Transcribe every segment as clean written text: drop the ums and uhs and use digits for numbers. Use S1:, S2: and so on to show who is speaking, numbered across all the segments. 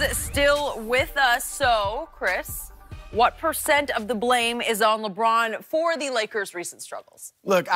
S1: is still with us. So, Chris, what % of the blame is on LeBron for the Lakers' recent struggles?
S2: Look,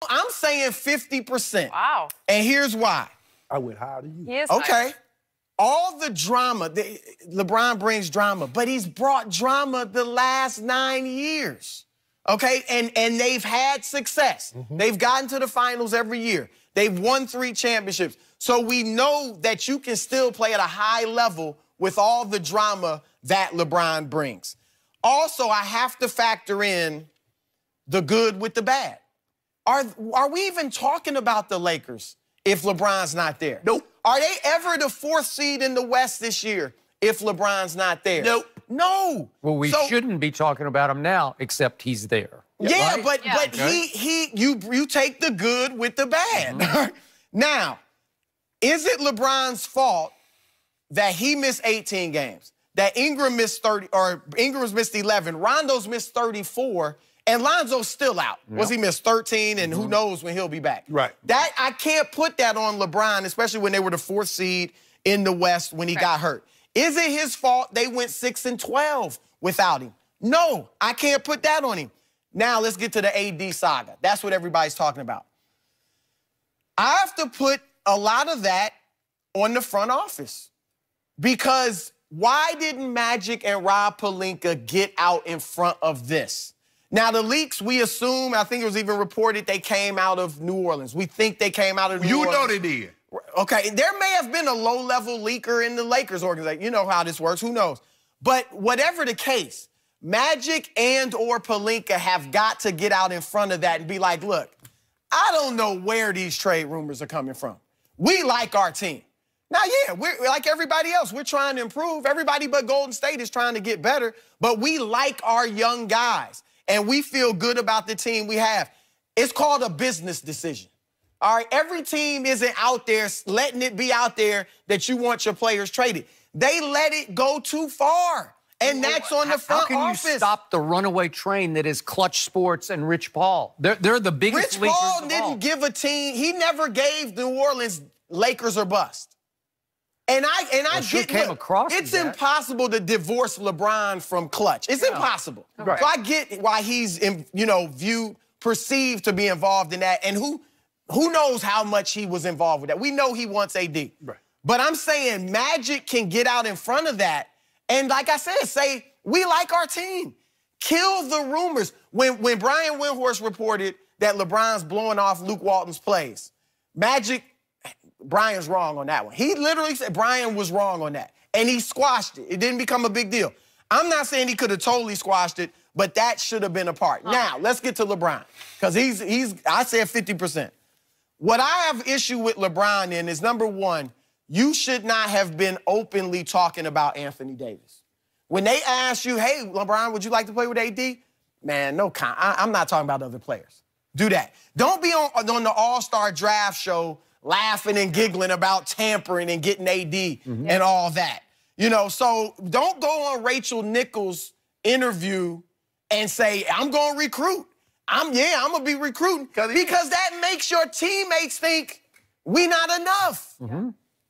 S2: I'm saying 50%.
S1: Wow.
S2: And here's why.
S3: I went higher than you.
S1: He is
S2: Okay.
S1: higher.
S2: All the drama, LeBron brings drama, but he's brought drama the last 9 years. Okay? And they've had success. They've gotten to the finals every year. They've won 3 championships. So we know that you can still play at a high level with all the drama that LeBron brings. Also, I have to factor in the good with the bad. Are we even talking about the Lakers if LeBron's not there?
S3: Nope.
S2: Are they ever the 4th seed in the West this year if LeBron's not there?
S3: Nope.
S2: No.
S4: Well, we shouldn't be talking about him now, except he's there.
S2: Yeah,
S4: right?
S2: but
S4: Okay.
S2: you take the good with the bad. Now, is it LeBron's fault that he missed 18 games? That Ingram missed 30, or Ingram's missed 11, Rondo's missed 34, and Lonzo's still out. Was he missed 13, and who knows when he'll be back?
S3: Right.
S2: That I can't put that on LeBron, especially when they were the 4th seed in the West when he got hurt. Is it his fault they went 6-12 without him? No, I can't put that on him. Now let's get to the AD saga. That's what everybody's talking about. I have to put a lot of that on the front office because why didn't Magic and Rob Pelinka get out in front of this? Now, the leaks, we assume, I think it was even reported they came out of New Orleans. We think they came out of New Orleans.
S3: You know they did.
S2: Okay, there may have been a low-level leaker in the Lakers organization. You know how this works. Who knows? But whatever the case, Magic and or Pelinka have got to get out in front of that and be like, look, I don't know where these trade rumors are coming from. We like our team. Now, yeah, we're like everybody else. We're trying to improve. Everybody but Golden State is trying to get better. But we like our young guys, and we feel good about the team we have. It's called a business decision. All right, every team isn't out there letting it be out there that you want your players traded. They let it go too far, and that's on the front office.
S4: How can you stop the runaway train that is Clutch Sports and Rich Paul? They're the biggest
S2: Rich
S4: leakers
S2: Paul
S4: of
S2: didn't
S4: all.
S2: give a team. He never gave New Orleans Lakers or bust. And I
S4: sure
S2: get
S4: came across
S2: it's
S4: that.
S2: impossible to divorce LeBron from Clutch. It's impossible.
S3: Right.
S2: So I get why he's perceived to be involved in that, and who knows how much he was involved with that. We know he wants AD.
S3: Right.
S2: But I'm saying Magic can get out in front of that and, like I said, say, we like our team. Kill the rumors. When Brian Windhorst reported that LeBron's blowing off Luke Walton's plays, Brian's wrong on that one. He literally said Brian was wrong on that, and he squashed it. It didn't become a big deal. I'm not saying he could have totally squashed it, but that should have been a part. Now, let's get to LeBron, because I said 50%. What I have issue with LeBron in is, number one, you should not have been openly talking about Anthony Davis. When they ask you, hey, LeBron, would you like to play with AD? Man, no, I'm not talking about other players. Do that. Don't be on the All-Star Draft show laughing and giggling about tampering and getting AD and all that. You know, so don't go on Rachel Nichols' interview and say, I'm going to recruit. I'm going to be recruiting. Because that makes your teammates think we not enough.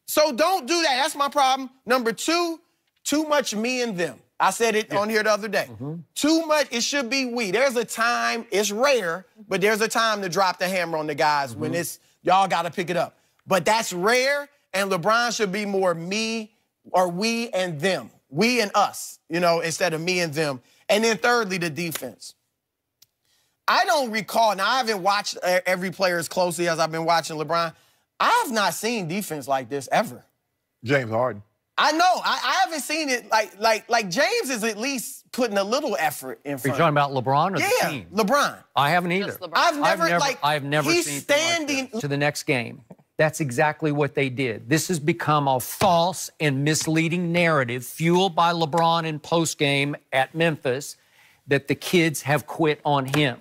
S2: So don't do that. That's my problem. Number two, too much me and them. I said it on here the other day. Too much, it should be we. There's a time, it's rare, but there's a time to drop the hammer on the guys when it's, y'all got to pick it up. But that's rare, and LeBron should be more me or we and them. We and us, instead of me and them. And then thirdly, the defense. I don't recall, now I haven't watched every player as closely as I've been watching LeBron. I have not seen defense like this ever.
S3: James Harden.
S2: I know. I haven't seen it like James is at least putting a little effort in
S4: Are you
S2: front.
S4: talking about LeBron or the team?
S2: LeBron.
S4: I haven't either.
S2: I've never
S4: he's
S2: seen
S4: standing to the next game. That's exactly what they did. This has become a false and misleading narrative fueled by LeBron in postgame at Memphis that the kids have quit on him.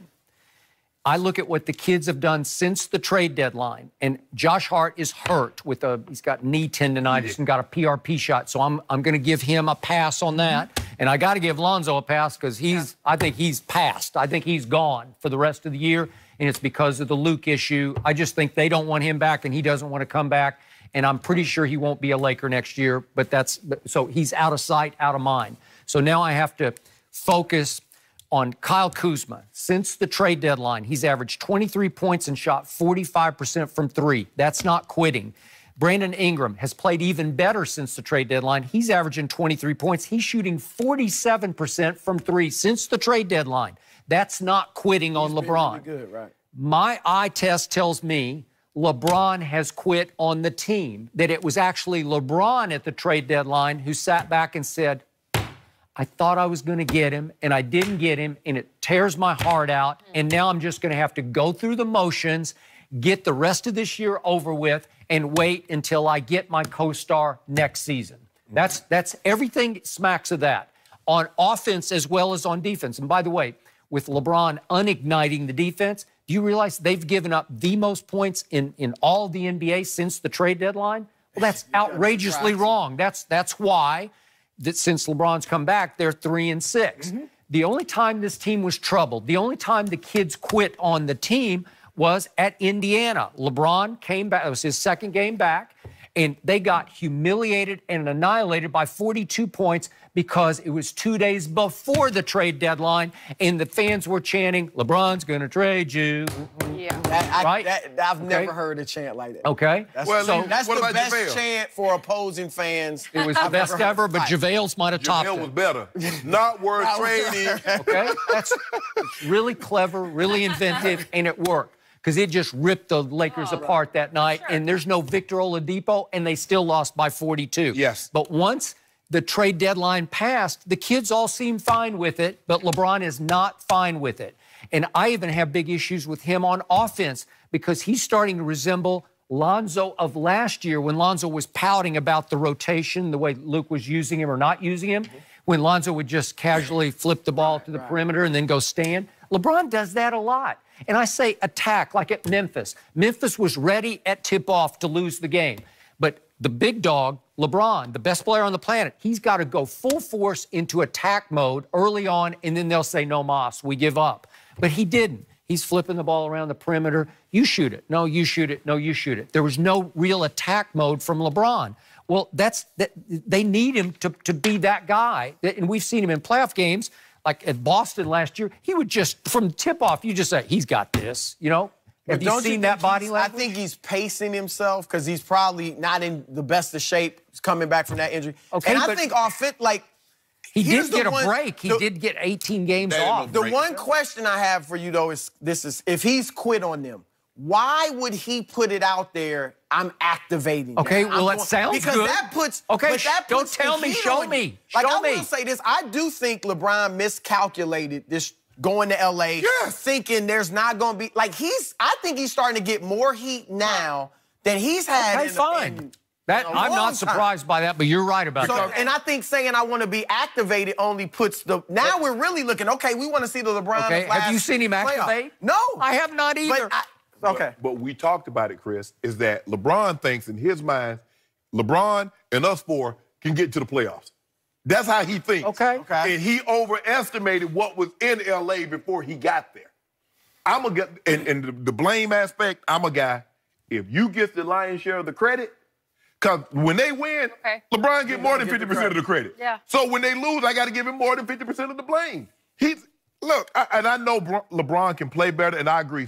S4: I look at what the kids have done since the trade deadline, and Josh Hart is hurt with he's got knee tendonitis and got a PRP shot, so I'm going to give him a pass on that. And I got to give Lonzo a pass because I think he's passed. I think he's gone for the rest of the year, and it's because of the Luke issue. I just think they don't want him back, and he doesn't want to come back. And I'm pretty sure he won't be a Laker next year, so he's out of sight, out of mind. So now I have to focus on Kyle Kuzma. Since the trade deadline, he's averaged 23 points and shot 45% from three. That's not quitting. Brandon Ingram has played even better since the trade deadline. He's averaging 23 points. He's shooting 47% from three since the trade deadline. That's not quitting on LeBron.
S2: Really good, right.
S4: My eye test tells me LeBron has quit on the team, that it was actually LeBron at the trade deadline who sat back and said, I thought I was going to get him, and I didn't get him, and it tears my heart out, and now I'm just going to have to go through the motions, get the rest of this year over with, and wait until I get my co-star next season. That's everything smacks of that, on offense as well as on defense. And by the way, with LeBron unigniting the defense, do you realize they've given up the most points in all of the NBA since the trade deadline? Well, that's outrageously wrong. That's why that since LeBron's come back, they're 3-6. The only time this team was troubled, the only time the kids quit on the team was at Indiana. LeBron came back. It was his second game back, and they got humiliated and annihilated by 42 points because it was 2 days before the trade deadline, and the fans were chanting, LeBron's going to trade you.
S2: I've never heard a chant like that.
S4: Okay.
S2: That's the best chant for opposing fans.
S4: It was the best ever, but JaVale's might have topped it.
S3: JaVale was better. Not worth trading.
S4: Okay? That's really clever, really inventive, and it worked because it just ripped the Lakers apart that night, and there's no Victor Oladipo, and they still lost by 42.
S3: Yes.
S4: But once the trade deadline passed, the kids all seem fine with it, but LeBron is not fine with it. And I even have big issues with him on offense because he's starting to resemble Lonzo of last year when Lonzo was pouting about the rotation, the way Luke was using him or not using him, when Lonzo would just casually flip the ball to the perimeter and then go stand. LeBron does that a lot. And I say attack, like at Memphis. Memphis was ready at tip-off to lose the game. But the big dog, LeBron, the best player on the planet, he's got to go full force into attack mode early on, and then they'll say, no mas, we give up. But he didn't. He's flipping the ball around the perimeter. You shoot it. No, you shoot it. No, you shoot it. There was no real attack mode from LeBron. Well, they need him to be that guy. And we've seen him in playoff games, like at Boston last year. He would just, from tip-off, you just say, he's got this, you know? Have you seen that body language?
S2: I think he's pacing himself because he's probably not in the best of shape coming back from that injury.
S4: Okay,
S2: and I think
S4: he did get a break. He did get 18 games off.
S2: The one question I have for you, though, is if he's quit on them, why would he put it out there, I'm activating
S4: Okay,
S2: that?
S4: well, that sounds
S2: because
S4: good.
S2: Because that puts...
S4: Okay, don't
S2: puts
S4: tell me, show me.
S2: Like, I will say this. I do think LeBron miscalculated this going to L.A., thinking there's not going to be... Like, I think he's starting to get more heat now than he's had
S4: I'm not surprised by that, but you're right about that.
S2: And I think saying I want to be activated only puts the... Now we're really looking, okay, we want to see the LeBron...
S4: Okay, have you seen him activate?
S2: No.
S4: I have not either.
S3: But we talked about it, Chris, is that LeBron thinks in his mind, LeBron and us four can get to the playoffs. That's how he thinks.
S4: Okay.
S3: And he overestimated what was in L.A. before he got there. I'm a guy, and the blame aspect, I'm a guy, if you get the lion's share of the credit, because when they win, LeBron get more than 50% of the credit.
S1: Yeah.
S3: So when they lose, I got to give him more than 50% of the blame. Look, and I know LeBron can play better, and I agree,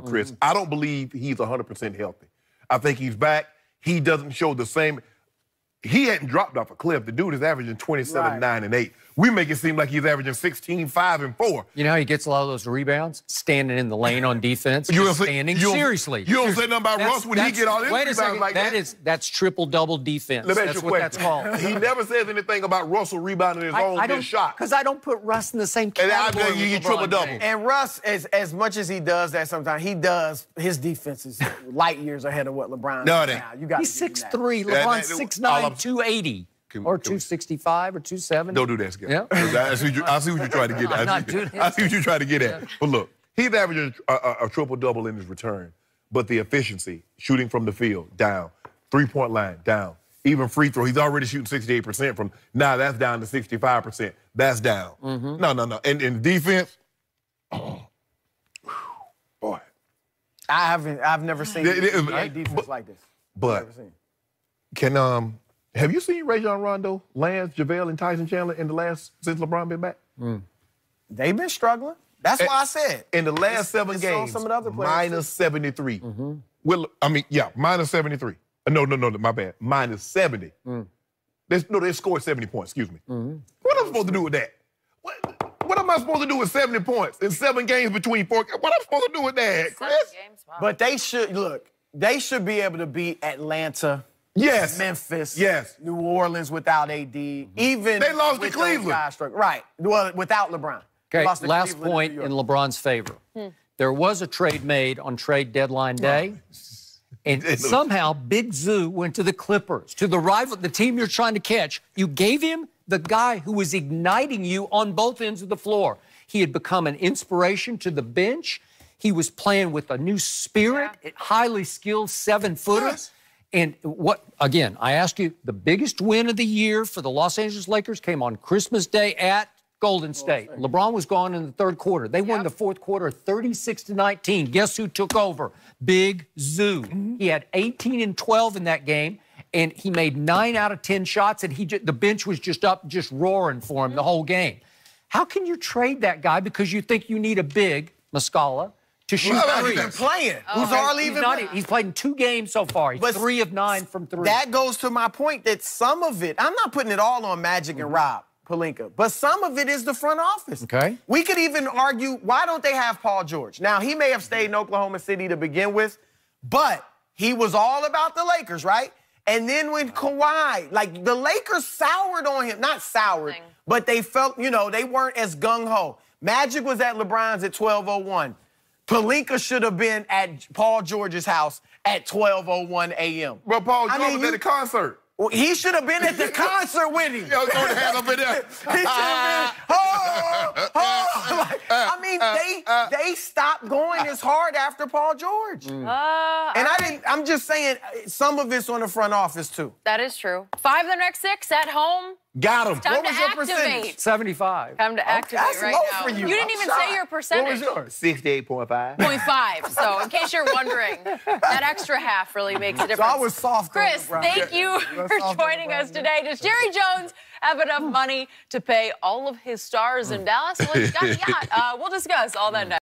S3: Chris. I don't believe he's 100% healthy. I think he's back. He doesn't show the same. He hadn't dropped off a cliff. The dude is averaging 27, 9, and 8. We make it seem like he's averaging 16, 5, and 4.
S4: You know how he gets a lot of those rebounds? Standing in the lane on defense. Seriously.
S3: You don't say nothing about Russ when he get all his rebounds like that.
S4: That's triple-double defense.
S3: That's what that's called. He never says anything about Russell rebounding his own shot.
S4: Because I don't put Russ in the same category.
S3: And I you triple-double.
S2: And Russ, as much as he does that sometimes, his defense is light years ahead of what LeBron
S3: is
S2: now.
S4: He's 6'3". LeBron's 6'9", 280. Or 265 or 270.
S3: Don't do that, Skip.
S4: Yeah.
S3: I see what you're trying to get at.
S4: I'm not doing
S3: I see what you're trying to get at. But look, He's averaging a triple-double in his return, but the efficiency, shooting from the field, down. Three-point line, down. Even free throw, he's already shooting 68% from, now that's down to 65%. That's down. No. And defense, boy.
S2: I've never seen a defense like this.
S3: But have you seen Rajon Rondo, Lance, JaVale, and Tyson Chandler since LeBron been back?
S2: They've been struggling. That's why I said.
S3: In the last 7 games,
S2: some of the other players
S3: minus 73. Well, I mean, yeah, minus 73. No, my bad. Minus 70. They scored 70 points, excuse me. What am I supposed to do with that? What am I supposed to do with 70 points in 7 games between 4? What am I supposed to do with that, Chris?
S1: 7 games, wow.
S2: But they should be able to beat Atlanta,
S3: yes,
S2: Memphis,
S3: yes,
S2: New Orleans without AD, even
S3: they lost to Cleveland.
S2: Right, well, without LeBron.
S4: Okay, last point in LeBron's favor. There was a trade made on trade deadline day. And somehow Big Zoo went to the Clippers, to the rival, the team you're trying to catch. You gave him the guy who was igniting you on both ends of the floor. He had become an inspiration to the bench. He was playing with a new spirit, highly skilled 7-footer. Yes. And again, I asked you, the biggest win of the year for the Los Angeles Lakers came on Christmas Day at Golden State. LeBron was gone in the 3rd quarter. They won the 4th quarter 36-19. Guess who took over? Big Zoo. He had 18 and 12 in that game, and he made 9 out of 10 shots, and the bench was just roaring for him the whole game. How can you trade that guy because you think you need a big, Muscala, to shoot threes?
S2: He's been playing. Who's hardly even playing?
S4: He's played in 2 games so far. He's 3 of 9 from 3.
S2: That goes to my point that some of it, I'm not putting it all on Magic and Rob Pelinka, but some of it is the front office.
S4: Okay.
S2: We could even argue, why don't they have Paul George? Now, he may have stayed in Oklahoma City to begin with, but he was all about the Lakers, right? And then when Kawhi, like the Lakers soured on him, not soured, but they felt, they weren't as gung-ho. Magic was at LeBron's at 12:01. Pelinka should have been at Paul George's house at 12:01 a.m.
S3: Well, Paul George was at a concert.
S2: Well, he should have been at the concert with him.
S3: Yo, throw the hand up in there.
S2: He should have been, they stopped going as hard after Paul George. And I'm just saying, some of it's on the front office, too.
S1: That is true. 5 of the next 6 at home.
S2: Got him.
S1: Time
S2: What was
S1: to
S2: your
S1: activate.
S2: percentage?
S4: 75.
S1: Time to activate
S2: that's
S1: right
S2: low
S1: now.
S2: for you.
S1: You didn't even say your percentage.
S3: What was yours? 68.5.
S1: 0.5. So, in case you're wondering, that extra half really makes a difference.
S2: So I was soft.
S1: Chris, thank you for joining us today. Does Jerry Jones have enough money to pay all of his stars in Dallas? Well, he's got a yacht. We'll discuss all that next.